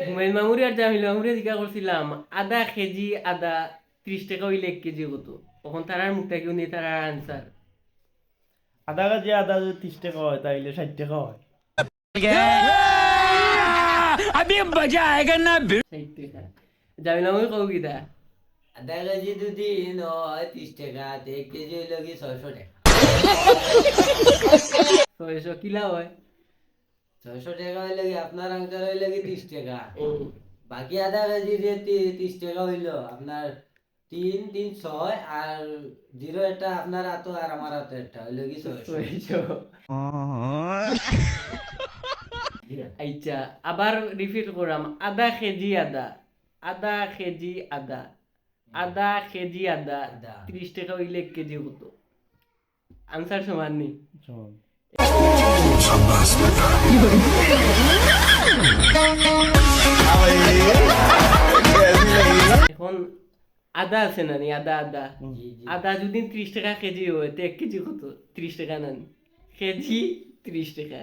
হুমায়ুন মামুরি আর জামিল মামুরি জিজ্ঞা করছিলাম আদা কেজি আদা 30 টাকা হইলে 1 কেজি কত, তখন তারার মুখটা কেউ নিয়ে তারার আনসার আধা কেজি আদা যদি 30 টাকা হয় তাইলে 60 টাকা হয়। 60 টাকা। জামিল মামুরি কও কিতা? আধা কেজি যদি হয় 30 টাকা, 1 কেজি হইল কি 600 টাকা। 600 কিলা হয়? 600 টাকা হইলে কি আপনার আঙ্কার হইলে কি 30 টাকা। বাকি আধা কেজি যে 30 টাকা হইলো আপনার 3 3 6 আর 0 একটা আপনার হাতে আর আমার হাতে একটা হইলো কি 600। 600। আচ্ছা আবার রিপিট করাম আধা কেজি আদা, আধা কেজি আদা, আধা কেজি আদা আদা। 30 টাকা হইলে 1 কেজি কত? আনসার সমান নি? চল। এখন আদা আছে না নি? আদা আদা জি জি। আদা যদি 30 টাকা কেজি হয় তো 1 কেজি কত? 30 টাকা না নি? কেজি 30 টাকা।